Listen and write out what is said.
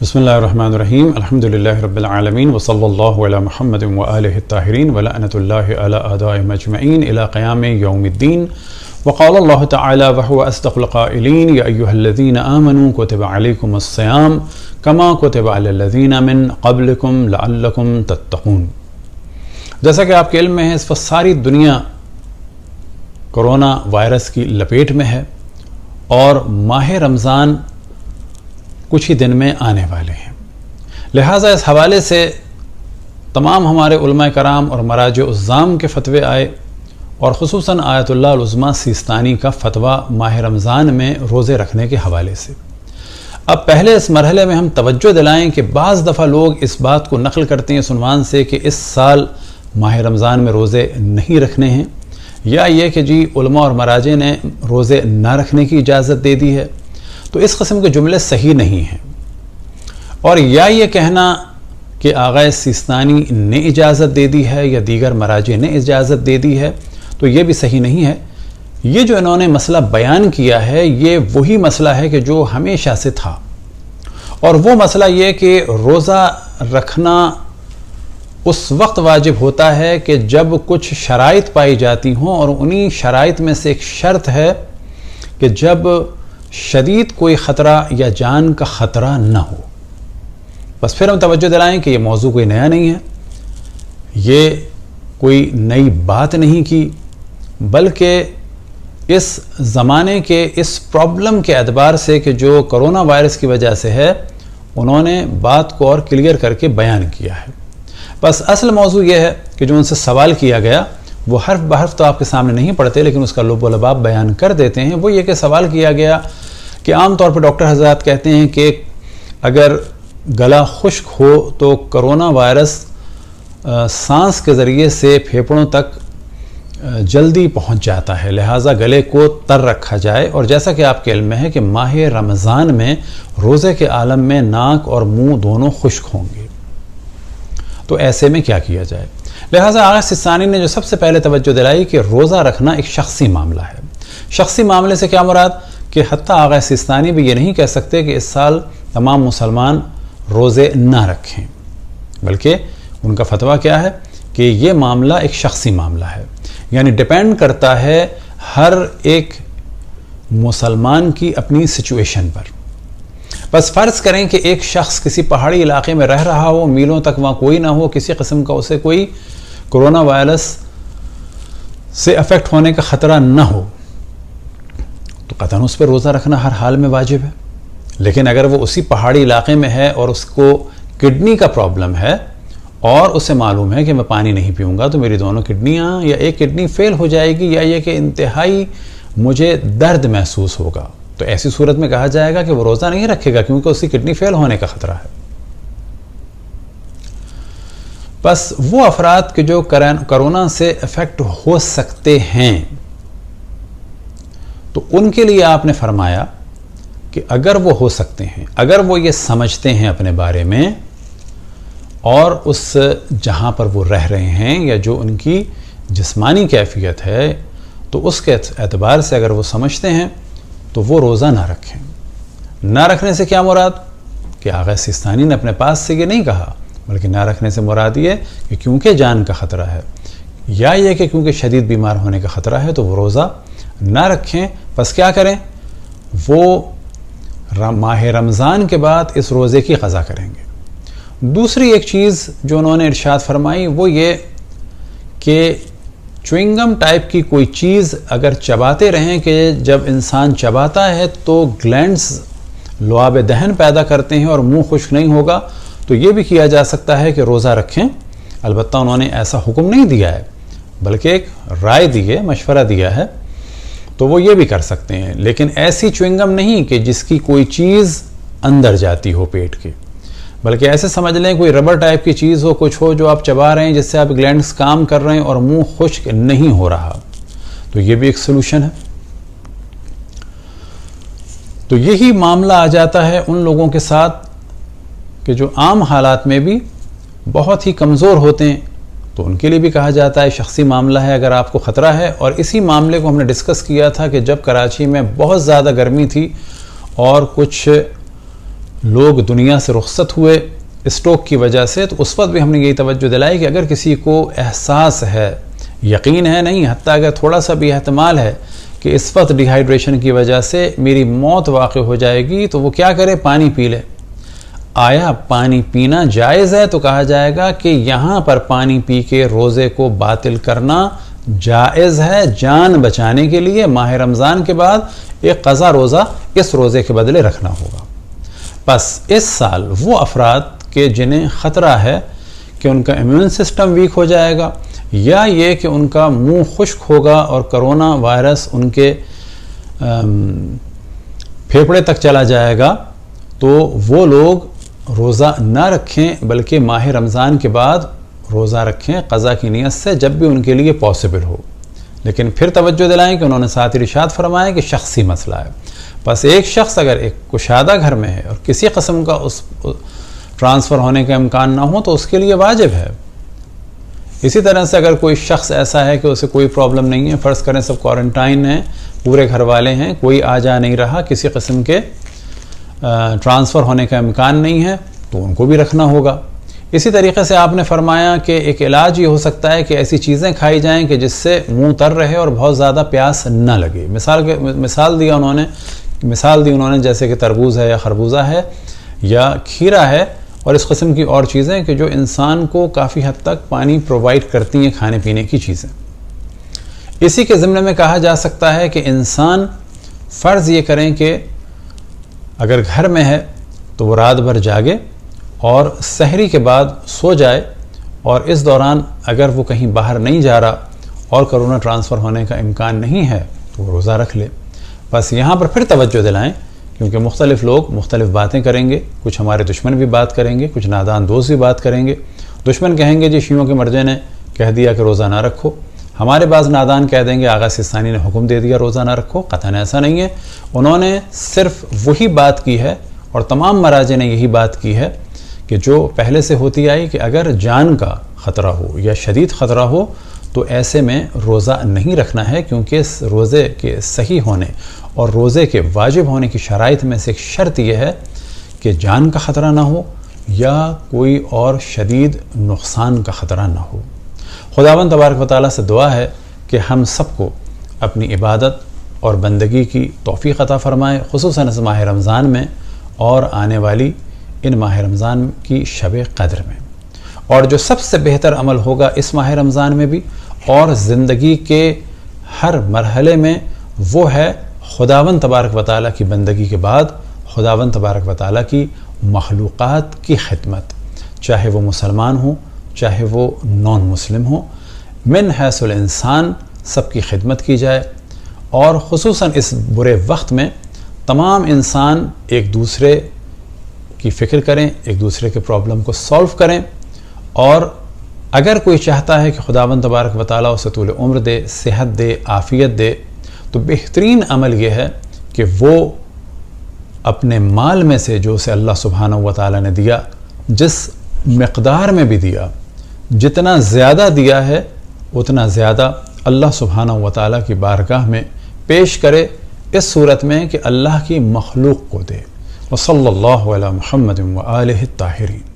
बिस्मिल्लाहिर्रहमानिर्रहीम अल्हम्दुलिल्लाहि रब्बिल आलमीन वसल्लल्लाहु अला मुहम्मद व आलिहि ताहिरीन व लअनतुल्लाहि अला अदाइहिम अजमईन इला क़याम यौमिद्दीन व क़ाल अल्लाहु तआला व हुवा अस्दक़ुल क़ाइलीन या अय्युहल्लज़ीना आमनू कुतिबा अलैकुमुस्सियाम कमा कुतिबा अलल्लज़ीना मिन क़ब्लिकुम लअल्लकुम तत्तक़ून। जैसा कि आपके इल्म में है, इस वक्त सारी दुनिया कोरोना वायरस की लपेट में है और माह रमज़ान कुछ ही दिन में आने वाले हैं। लिहाजा इस हवाले से तमाम हमारे उलमाए कराम और मराज उज़्ज़ाम के फ़तवे आए और ख़ुसूसन आयतुल्लाह अल-उज़्मा सिस्तानी का फ़तवा माह रमज़ान में रोज़े रखने के हवाले से। अब पहले इस मरहले में हम तवज्जो दिलाएं कि बाज़ दफ़ा लोग इस बात को नक़ल करते हैं इस उन्वान से कि इस साल माह रमज़ान में रोज़े नहीं रखने हैं, या ये कि जी उलमा और मराजे ने रोज़े ना रखने की इजाज़त दे दी है। तो इस किस्म के जुमले सही नहीं हैं। और या ये कहना कि आगा सिस्तानी ने इजाज़त दे दी है या दीगर मराजे ने इजाज़त दे दी है, तो ये भी सही नहीं है। ये जो इन्होंने मसला बयान किया है, ये वही मसला है कि जो हमेशा से था, और वो मसला ये कि रोज़ा रखना उस वक्त वाजिब होता है कि जब कुछ शराइत पाई जाती हों, और उन्हीं शराइत में से एक शर्त है कि जब शदीद कोई ख़तरा या जान का ख़तरा न हो। बस फिर हम तवज्जो दिलाएं कि ये मौजू कोई नया नहीं है, ये कोई नई बात नहीं की, बल्कि इस ज़माने के इस प्रॉब्लम के एतबार से कि जो कोरोना वायरस की वजह से है, उन्होंने बात को और क्लियर करके बयान किया है। बस असल मौजू ये है कि जो उनसे सवाल किया गया वो हर्फ बहर्फ तो आपके सामने नहीं पढ़ते, लेकिन उसका लुब व लबाब बयान कर देते हैं। वो ये कि सवाल किया गया कि आम तौर पर डॉक्टर हज़रात कहते हैं कि अगर गला खुश्क हो तो कोरोना वायरस सांस के ज़रिए से फेफड़ों तक जल्दी पहुंच जाता है, लिहाजा गले को तर रखा जाए। और जैसा कि आपके इल्म में है कि माह रमज़ान में रोज़े के आलम में नाक और मुंह दोनों खुश्क होंगे, तो ऐसे में क्या किया जाए। लिहाजा आगा सिस्तानी ने जो सबसे पहले तवज्जो दिलाई कि रोज़ा रखना एक शख्सी मामला है। शख्सी मामले से क्या मुराद कि हत्ता आगा सिस्तानी भी ये नहीं कह सकते कि इस साल तमाम मुसलमान रोज़े ना रखें, बल्कि उनका फतवा क्या है कि ये मामला एक शख्सी मामला है, यानी डिपेंड करता है हर एक मुसलमान की अपनी सिचुएशन पर। बस फ़र्ज़ करें कि एक शख्स किसी पहाड़ी इलाके में रह रहा हो, मीलों तक वहाँ कोई ना हो, किसी किस्म का उसे कोई कोरोना वायरस से अफेक्ट होने का ख़तरा ना हो, तो कतन उस पर रोज़ा रखना हर हाल में वाजिब है। लेकिन अगर वो उसी पहाड़ी इलाके में है और उसको किडनी का प्रॉब्लम है और उसे मालूम है कि मैं पानी नहीं पीऊँगा तो मेरी दोनों किडनियाँ या एक किडनी फेल हो जाएगी, या ये कि इंतहाई मुझे दर्द महसूस होगा, तो ऐसी सूरत में कहा जाएगा कि वो रोज़ा नहीं रखेगा क्योंकि उसकी किडनी फेल होने का ख़तरा है। बस वो अफराद के जो कोरोना से अफेक्ट हो सकते हैं, तो उनके लिए आपने फरमाया कि अगर वो हो सकते हैं, अगर वो ये समझते हैं अपने बारे में और उस जहाँ पर वो रह रहे हैं या जो उनकी जिस्मानी कैफियत है, तो उसके एतबार से अगर वो समझते हैं तो वो रोज़ा ना रखें। ना रखने से क्या मुराद कि आगा सिस्तानी ने अपने पास से ये नहीं कहा, बल्कि ना रखने से मुराद ये कि क्योंकि जान का ख़तरा है, या ये कि क्योंकि शदीद बीमार होने का ख़तरा है, तो वो रोज़ा ना रखें। बस क्या करें, वो माह रमज़ान के बाद इस रोज़े की क़ज़ा करेंगे। दूसरी एक चीज़ जो उन्होंने इरशाद फरमाई वो ये कि च्युइंगम टाइप की कोई चीज़ अगर चबाते रहें कि जब इंसान चबाता है तो ग्लैंड्स लुआब दहन पैदा करते हैं और मुंह खुश्क नहीं होगा, तो ये भी किया जा सकता है कि रोज़ा रखें। अलबत्ता उन्होंने ऐसा हुक्म नहीं दिया है, बल्कि एक राय दी है, मशवरा दिया है, तो वो ये भी कर सकते हैं। लेकिन ऐसी च्युइंगम नहीं कि जिसकी कोई चीज़ अंदर जाती हो पेट के, बल्कि ऐसे समझ लें कोई रबर टाइप की चीज़ हो, कुछ हो जो आप चबा रहे हैं जिससे आप ग्लैंड्स काम कर रहे हैं और मुंह खुश्क नहीं हो रहा, तो ये भी एक सलूशन है। तो यही मामला आ जाता है उन लोगों के साथ कि जो आम हालात में भी बहुत ही कमज़ोर होते हैं, तो उनके लिए भी कहा जाता है शख्सी मामला है अगर आपको ख़तरा है। और इसी मामले को हमने डिस्कस किया था कि जब कराची में बहुत ज़्यादा गर्मी थी और कुछ لوگ دنیا سے رخصت ہوئے اسٹروک کی وجہ سے، تو اس وقت بھی ہم نے یہی توجہ دلائی کہ اگر کسی کو احساس ہے، یقین ہے نہیں، حتیٰ اگر تھوڑا سا بھی احتمال ہے کہ اس وقت ڈی ہائیڈریشن کی وجہ سے میری موت واقع ہو جائے گی، تو وہ کیا کرے؟ پانی پی لے۔ آیا پانی پینا جائز ہے؟ تو کہا جائے گا کہ یہاں پر پانی پی کے روزے کو باطل کرنا جائز ہے، جان بچانے کے لیے ماہ رمضان کے بعد ایک قضا روزہ اس روزے کے بدلے رکھنا ہوگا۔ بس اس سال وہ افراد کہ جنہیں خطرہ ہے کہ ان کا امیون سسٹم ویک ہو جائے گا، یا یہ کہ ان کا منہ خشک ہوگا اور کرونا وائرس ان کے پھیپھڑے تک چلا جائے گا، تو وہ لوگ روزہ نہ رکھیں بلکہ ماہ رمضان کے بعد روزہ رکھیں قضا کی نیت سے، جب بھی ان کے لیے پاسبل ہو۔ لیکن پھر توجہ دلائیں کہ انہوں نے ساتھ ارشاد فرمایا کہ شخصی مسئلہ ہے، بس ایک شخص اگر ایک کشادہ گھر میں ہے اور کسی قسم کا اس ٹرانسفر ہونے کا امکان نہ ہو تو اس کے لیے واجب ہے۔ اسی طرح سے اگر کوئی شخص ایسا ہے کہ اسے کوئی پرابلم نہیں ہے، فرض کریں سب کوارنٹائن ہیں، پورے گھر والے ہیں، کوئی آ جا نہیں رہا، کسی قسم کے ٹرانسفر ہونے کا امکان نہیں ہے، تو ان کو بھی رکھنا ہوگا۔ اسی طریقے سے آپ نے فرمایا کہ ایک علاج یہ ہو سکتا ہے کہ ایسی چیزیں کھائی جائیں کہ جس سے منہ تر رہے اور بہت زیادہ پیاس نہ لگے۔ مثال دی انہوں نے جیسے کہ تربوز ہے یا خربوزہ ہے یا کھیرا ہے اور اس قسم کی اور چیزیں کہ جو انسان کو کافی حد تک پانی پرووائڈ کرتی ہیں، کھانے پینے کی چیزیں۔ اسی کے ضمن میں کہا جا سکتا ہے کہ انسان فرض یہ کریں کہ اگر گھر میں ہے تو وہ رات بھر جاگے اور سحری کے بعد سو جائے، اور اس دوران اگر وہ کہیں باہر نہیں جا رہا اور کرونا ٹرانسفر ہونے کا امکان نہیں ہے تو وہ روزہ رکھ لے۔ بس یہاں پر پھر توجہ دلائیں کیونکہ مختلف لوگ مختلف باتیں کریں گے، کچھ ہمارے دشمن بھی بات کریں گے، کچھ نادان دوست بھی بات کریں گے۔ دشمن کہیں گے جی شیعوں کے مرجع نے کہہ دیا کہ روزہ نہ رکھو، ہمارے بعض نادان کہہ دیں گے آغا سیستانی نے حکم دے دیا روزہ نہ رکھو۔ قطعاً ایسا نہیں ہے، انہوں نے صرف وہی بات کی ہے اور تمام مراجع نے یہی بات کی ہے کہ جو پہلے سے ہوتی آئی کہ اگر جان کا خطرہ ہو یا شدید خطرہ ہو تو ایسے میں روزہ نہیں رکھنا ہے، کیونکہ اس روزے کے صحیح ہونے اور روزے کے واجب ہونے کی شرائط میں سے ایک شرط یہ ہے کہ جان کا خطرہ نہ ہو یا کوئی اور شدید نقصان کا خطرہ نہ ہو۔ خداوند تبارک و تعالیٰ سے دعا ہے کہ ہم سب کو اپنی عبادت اور بندگی کی توفیق عطا فرمائے، خصوصاً اس ماہ رمضان میں اور آنے والی ان ماہ رمضان کی شب قدر میں۔ اور جو سب سے بہتر عمل ہوگا اس ماہ رمضان میں بھی اور زندگی کے ہر مرحلے میں، وہ ہے خداوند تبارک و تعالیٰ کی بندگی کے بعد خداوند تبارک و تعالیٰ کی مخلوقات کی خدمت، چاہے وہ مسلمان ہوں چاہے وہ نان مسلم ہوں، من حیث الانسان سب کی خدمت کی جائے، اور خصوصاً اس برے وقت میں تمام انسان ایک دوسرے کی فکر کریں، ایک دوسرے کے پرابلم کو سولو کریں، اور اگر کوئی چاہتا ہے کہ خداوند تبارک و تعالیٰ اسے طول عمر دے، صحت دے، عافیت دے، تو بہترین عمل یہ ہے کہ وہ اپنے مال میں سے جو اسے اللہ سبحانہ و تعالیٰ نے دیا، جس مقدار میں بھی دیا، جتنا زیادہ دیا ہے اتنا زیادہ اللہ سبحانہ و تعالیٰ کی بارگاہ میں پیش کرے، اس صورت میں کہ اللہ کی مخلوق کو دے۔ وصلی اللہ علی محمد و آلہ الطاہرین۔